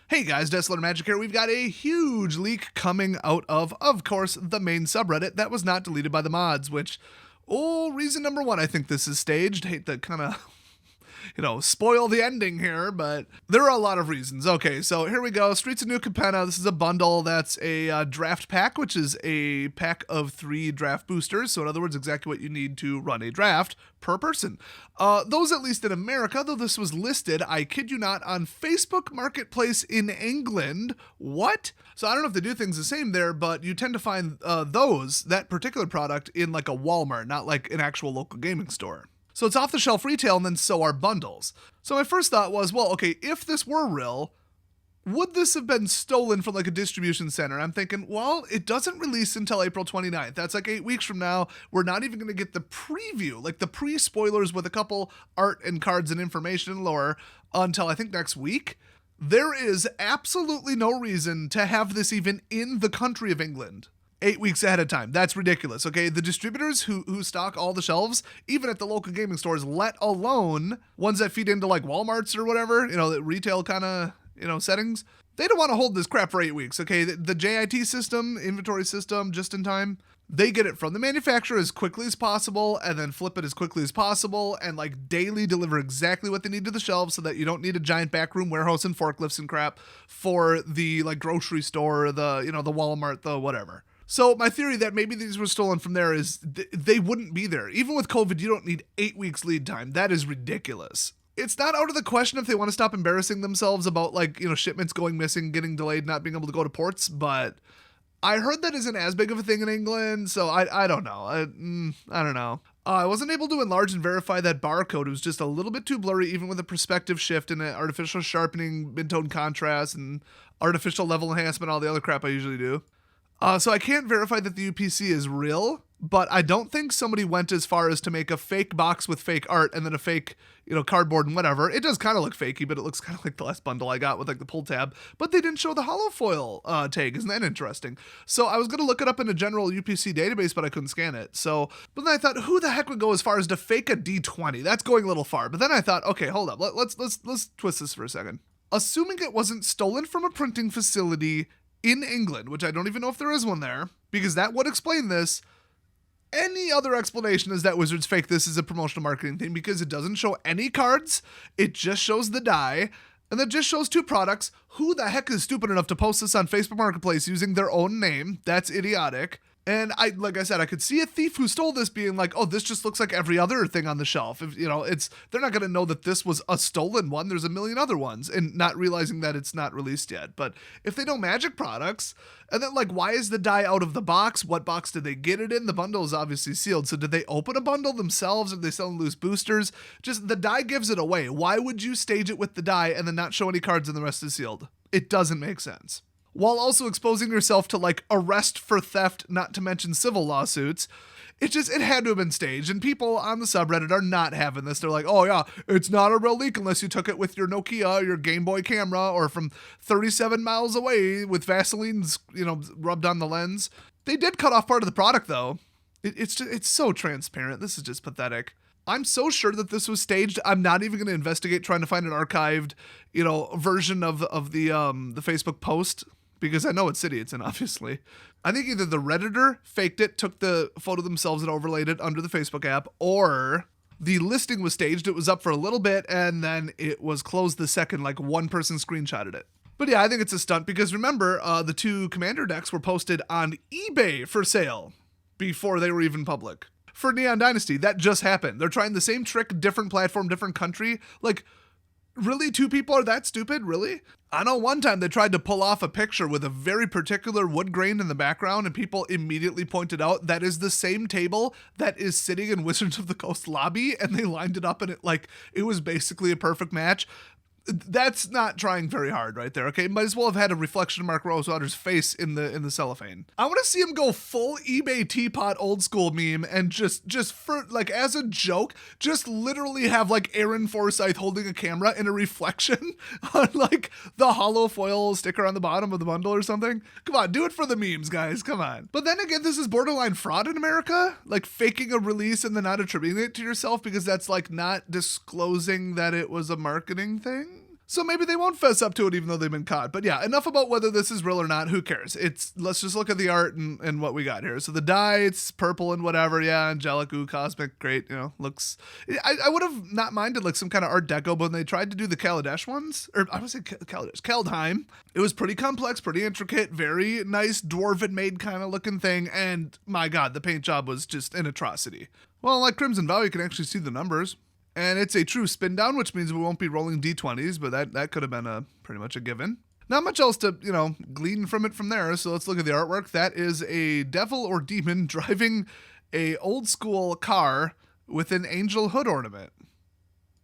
Hey guys, Desolate Magic here. We've got a huge leak coming out of course, the main subreddit that was not deleted by the mods, which, reason number one, I think this is staged. Hate to kind of, spoil the ending here, but there are a lot of reasons. Okay, so here we go. Streets of New Capenna. This is a bundle. That's a draft pack, which is a pack of 3 draft boosters. So in other words, exactly what you need to run a draft per person. Those at least in America, though this was listed, I kid you not, on Facebook Marketplace in England. What? So I don't know if they do things the same there, but you tend to find that particular product in like a Walmart, not like an actual local gaming store. So it's off-the-shelf retail, and then so are bundles. So my first thought was, well, okay, if this were real, would this have been stolen from like a distribution center? I'm thinking, well, it doesn't release until April 29th. That's like 8 weeks from now. We're not even going to get the preview, like the pre-spoilers with a couple art and cards and information and lore until I think next week. There is absolutely no reason to have this even in the country of England 8 weeks ahead of time. That's ridiculous, okay? The distributors who stock all the shelves, even at the local gaming stores, let alone ones that feed into like Walmarts or whatever, the retail kind of, settings, they don't want to hold this crap for 8 weeks, okay? The JIT system, inventory system, just in time, they get it from the manufacturer as quickly as possible and then flip it as quickly as possible and like daily deliver exactly what they need to the shelves so that you don't need a giant backroom warehouse and forklifts and crap for the like grocery store, the Walmart, the whatever. So my theory that maybe these were stolen from there is they wouldn't be there. Even with COVID, you don't need 8 weeks lead time. That is ridiculous. It's not out of the question if they want to stop embarrassing themselves about like, shipments going missing, getting delayed, not being able to go to ports. But I heard that isn't as big of a thing in England. So I don't know. I don't know. I wasn't able to enlarge and verify that barcode. It was just a little bit too blurry, even with a perspective shift and an artificial sharpening, mid-tone contrast, and artificial level enhancement, all the other crap I usually do. So I can't verify that the UPC is real, but I don't think somebody went as far as to make a fake box with fake art and then a fake, cardboard and whatever. It does kind of look fakey, but it looks kind of like the last bundle I got with like the pull tab, but they didn't show the hollow foil tag. Isn't that interesting? So I was going to look it up in a general UPC database, but I couldn't scan it. So, but then I thought, who the heck would go as far as to fake a D20? That's going a little far. But then I thought, okay, hold up. Let's twist this for a second. Assuming it wasn't stolen from a printing facility in England, which I don't even know if there is one there, because that would explain this. Any other explanation is that Wizards fake this as a promotional marketing thing because it doesn't show any cards. It just shows the die, and that just shows 2 products. Who the heck is stupid enough to post this on Facebook Marketplace using their own name? That's idiotic. And like I said, I could see a thief who stole this being like, oh, this just looks like every other thing on the shelf. If, they're not going to know that this was a stolen one. There's a million other ones and not realizing that it's not released yet. But if they know Magic products, and then like, why is the die out of the box? What box did they get it in? The bundle is obviously sealed. So did they open a bundle themselves? Or did they sell loose boosters? Just the die gives it away. Why would you stage it with the die and then not show any cards and the rest is sealed? It doesn't make sense. While also exposing yourself to like arrest for theft, not to mention civil lawsuits. It had to have been staged, and people on the subreddit are not having this. They're like, oh yeah, it's not a real leak unless you took it with your Nokia or your Game Boy camera or from 37 miles away with Vaseline's, rubbed on the lens. They did cut off part of the product though. It's so transparent. This is just pathetic. I'm so sure that this was staged. I'm not even going to investigate trying to find an archived, version of the Facebook post. Because I know what city it's in, obviously. I think either the Redditor faked it, took the photo themselves and overlaid it under the Facebook app, or the listing was staged. It was up for a little bit, and then it was closed the second, like one person screenshotted it. But yeah, I think it's a stunt because remember, the 2 Commander decks were posted on eBay for sale before they were even public. For Neon Dynasty, that just happened. They're trying the same trick, different platform, different country. Like, really? 2 people are that stupid? Really? I know one time they tried to pull off a picture with a very particular wood grain in the background, and people immediately pointed out that is the same table that is sitting in Wizards of the Coast lobby, and they lined it up and it was basically a perfect match. That's not trying very hard right there, okay? Might as well have had a reflection of Mark Rosewater's face in the cellophane. I want to see him go full eBay teapot old school meme and just for like as a joke, just literally have like Aaron Forsyth holding a camera in a reflection on like the hollow foil sticker on the bottom of the bundle or something. Come on, do it for the memes, guys. Come on. But then again, this is borderline fraud in America, like faking a release and then not attributing it to yourself because that's like not disclosing that it was a marketing thing. So maybe they won't fess up to it even though they've been caught. But yeah, enough about whether this is real or not. Who cares? Let's just look at the art and what we got here. So the dye, it's purple and whatever. Yeah, angelic, ooh, cosmic, great. Looks. I would have not minded like some kind of Art Deco, but when they tried to do the Kaladesh ones, or I would say Kaladesh, Kaldheim, it was pretty complex, pretty intricate, very nice dwarven made kind of looking thing. And my God, the paint job was just an atrocity. Well, like Crimson Vow, you can actually see the numbers. And it's a true spin down, which means we won't be rolling D20s, but that could have been pretty much a given. Not much else to, glean from it from there. So let's look at the artwork. That is a devil or demon driving a old school car with an angel hood ornament.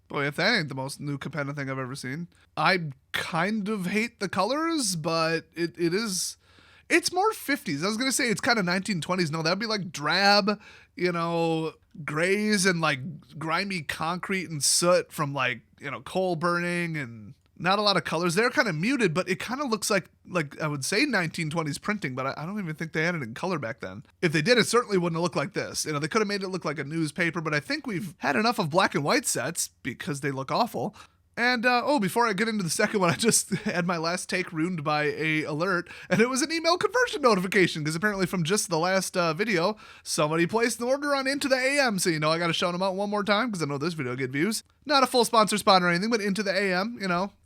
Boy, if that ain't the most new Capenna thing I've ever seen. I kind of hate the colors, but it is... It's more 50s. I was going to say it's kind of 1920s. No, that'd be like drab, grays and like grimy concrete and soot from like, coal burning, and not a lot of colors. They're kind of muted, but it kind of looks like I would say 1920s printing, but I don't even think they had it in color back then. If they did, it certainly wouldn't have looked like this. They could have made it look like a newspaper, but I think we've had enough of black and white sets because they look awful. And, before I get into the second one, I just had my last take ruined by a alert, and it was an email conversion notification, because apparently from just the last video, somebody placed an order on Into the AM, so I got to shout them out one more time, because I know this video will get views. Not a full sponsor spot or anything, but Into the AM,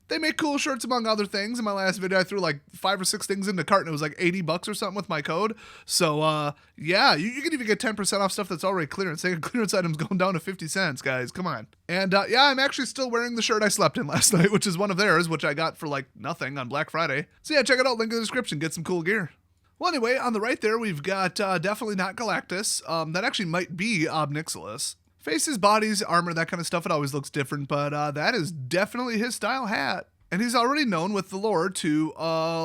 They make cool shirts among other things. In my last video, I threw like 5 or 6 things in the cart, and it was like $80 or something with my code. So, yeah, you can even get 10% off stuff that's already clearance. Saying clearance items going down to 50 cents, guys. Come on. And, yeah, I'm actually still wearing the shirt I slept in last night, which is one of theirs, which I got for like nothing on Black Friday. So, yeah, check it out. Link in the description. Get some cool gear. Well, anyway, on the right there, we've got definitely not Galactus. That actually might be Obnixilis. Faces, bodies, armor, that kind of stuff. It always looks different, but that is definitely his style hat. And he's already known with the lore to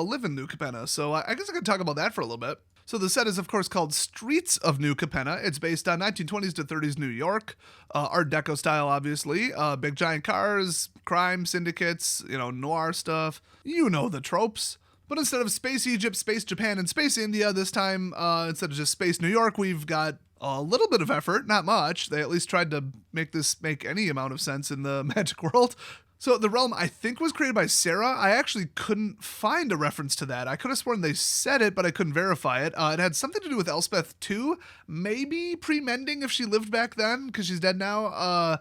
live in New Capenna, so I guess I could talk about that for a little bit. So the set is, of course, called Streets of New Capenna. It's based on 1920s to 30s New York, Art Deco style, obviously. Big giant cars, crime syndicates, noir stuff. You know the tropes. But instead of Space Egypt, Space Japan, and Space India, this time, instead of just Space New York, we've got a little bit of effort, not much. They at least tried to make this make any amount of sense in the magic world. So the realm, I think, was created by Sarah. I actually couldn't find a reference to that. I could have sworn they said it, but I couldn't verify it. It had something to do with Elspeth too. Maybe pre-mending if she lived back then, because she's dead now.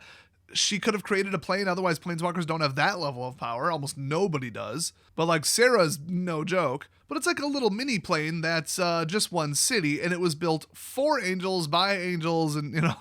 She could have created a plane. Otherwise, planeswalkers don't have that level of power. Almost nobody does. But like Sarah's no joke. But it's like a little mini plane that's just one city, and it was built for angels, by angels, and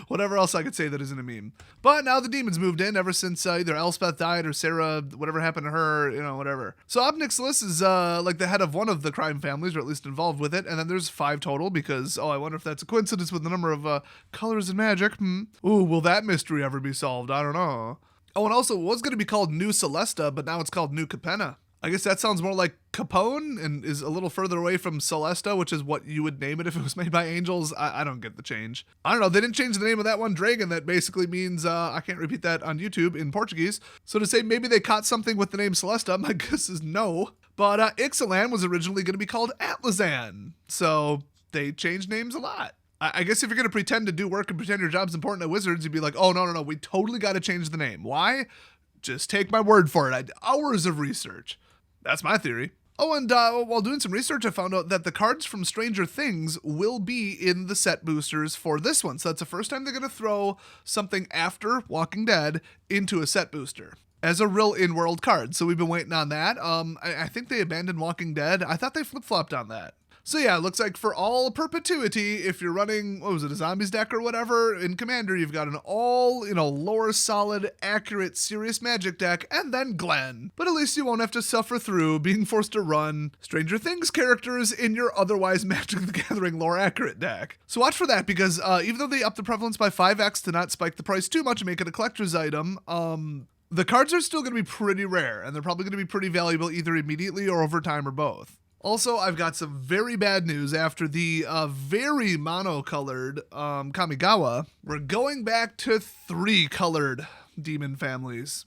whatever else I could say that isn't a meme. But now the demons moved in ever since either Elspeth died or Sarah, whatever happened to her, whatever. So Obnixilis is like the head of one of the crime families, or at least involved with it. And then there's 5 total because, I wonder if that's a coincidence with the number of colors in magic. Ooh, will that mystery ever be solved? I don't know. Oh, and also it was going to be called New Celesta, but now it's called New Capenna. I guess that sounds more like Capone and is a little further away from Celesta, which is what you would name it if it was made by angels. I don't get the change. I don't know. They didn't change the name of that one dragon. That basically means, I can't repeat that on YouTube in Portuguese. So to say maybe they caught something with the name Celesta, my guess is no. But Ixalan was originally going to be called Atlazan. So they changed names a lot. I guess if you're going to pretend to do work and pretend your job's important at Wizards, you'd be like, oh, no, we totally got to change the name. Why? Just take my word for it. I had hours of research. That's my theory. Oh, and while doing some research, I found out that the cards from Stranger Things will be in the set boosters for this one. So that's the first time they're going to throw something after Walking Dead into a set booster as a real in-world card. So we've been waiting on that. I think they abandoned Walking Dead. I thought they flip-flopped on that. So yeah, it looks like for all perpetuity, if you're running, a zombies deck or whatever, in Commander, you've got an all, lore solid, accurate, serious magic deck, and then Glenn. But at least you won't have to suffer through being forced to run Stranger Things characters in your otherwise Magic the Gathering lore accurate deck. So watch for that, because even though they upped the prevalence by 5x to not spike the price too much and make it a collector's item, the cards are still going to be pretty rare, and they're probably going to be pretty valuable either immediately or over time or both. Also, I've got some very bad news. After the very mono-colored Kamigawa, we're going back to 3-colored demon families.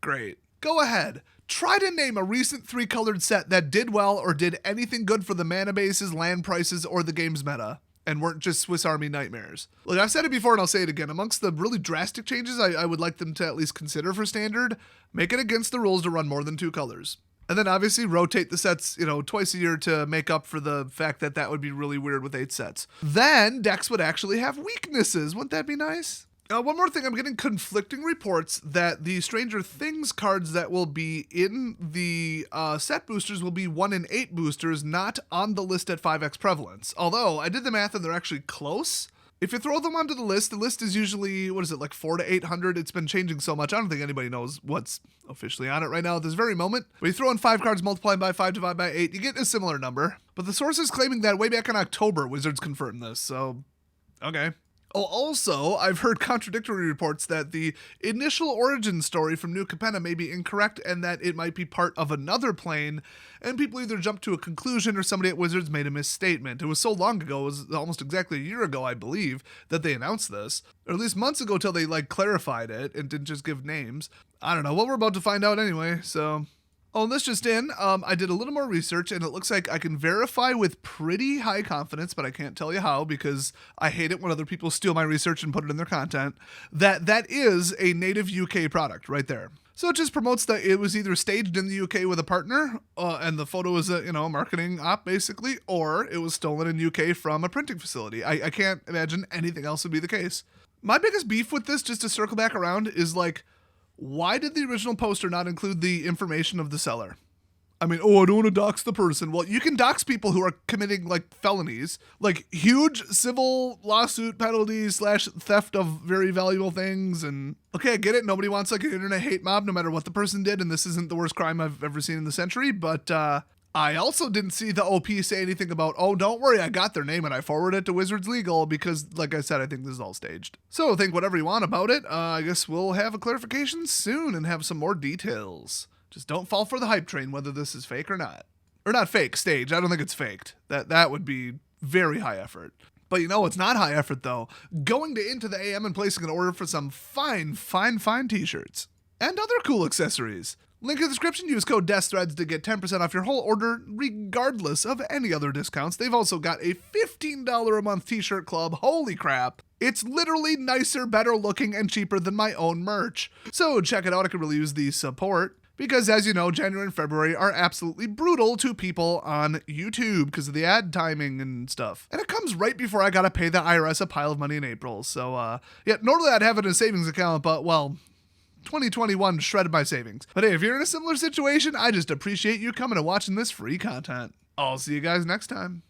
Great. Go ahead. Try to name a recent 3-colored set that did well or did anything good for the mana bases, land prices, or the game's meta. and weren't just Swiss Army nightmares. Look, I've said it before and I'll say it again. Amongst the really drastic changes I would like them to at least consider for standard, make it against the rules to run more than 2 colors. And then obviously rotate the sets, twice a year to make up for the fact that that would be really weird with 8 sets. Then decks would actually have weaknesses. Wouldn't that be nice? One more thing, I'm getting conflicting reports that the Stranger Things cards that will be in the set boosters will be 1 in 8 boosters, not on the list at 5x prevalence. Although, I did the math and they're actually close. If you throw them onto the list is usually, 400 to 800? It's been changing so much, I don't think anybody knows what's officially on it right now at this very moment. But you throw in 5 cards multiplied by 5 divided by 8, you get a similar number. But the source is claiming that way back in October, Wizards confirmed this, so okay. Oh, also, I've heard contradictory reports that the initial origin story from New Capenna may be incorrect and that it might be part of another plane, and people either jumped to a conclusion or somebody at Wizards made a misstatement. It was so long ago, it was almost exactly a year ago, I believe, that they announced this, or at least months ago till they, clarified it and didn't just give names. I don't know, well, we're about to find out anyway, so... Oh, and this just in, I did a little more research, and it looks like I can verify with pretty high confidence, but I can't tell you how because I hate it when other people steal my research and put it in their content, that is a native UK product right there. So it just promotes that it was either staged in the UK with a partner, and the photo is a marketing op basically, or it was stolen in UK from a printing facility. I can't imagine anything else would be the case. My biggest beef with this, just to circle back around, is why did the original poster not include the information of the seller? I mean, I don't want to dox the person. Well, you can dox people who are committing felonies, huge civil lawsuit penalties / theft of very valuable things. And okay, I get it. Nobody wants an internet hate mob no matter what the person did. And this isn't the worst crime I've ever seen in the century. But I also didn't see the OP say anything about, oh, don't worry, I got their name and I forwarded it to Wizards Legal because, like I said, I think this is all staged. So think whatever you want about it. I guess we'll have a clarification soon and have some more details. Just don't fall for the hype train, whether this is fake or not. Or not fake, staged. I don't think it's faked. That would be very high effort. But it's not high effort, though. Going to Into the AM and placing an order for some fine t-shirts. And other cool accessories. Link in the description, use code DEATHTHREADS to get 10% off your whole order, regardless of any other discounts. They've also got a $15 a month t-shirt club. Holy crap. It's literally nicer, better looking, and cheaper than my own merch. So check it out, I could really use the support. Because as you know, January and February are absolutely brutal to people on YouTube because of the ad timing and stuff. And it comes right before I gotta pay the IRS a pile of money in April. So, normally I'd have it in a savings account, but, 2021 shredded my savings. But hey, if you're in a similar situation, I just appreciate you coming and watching this free content. I'll see you guys next time.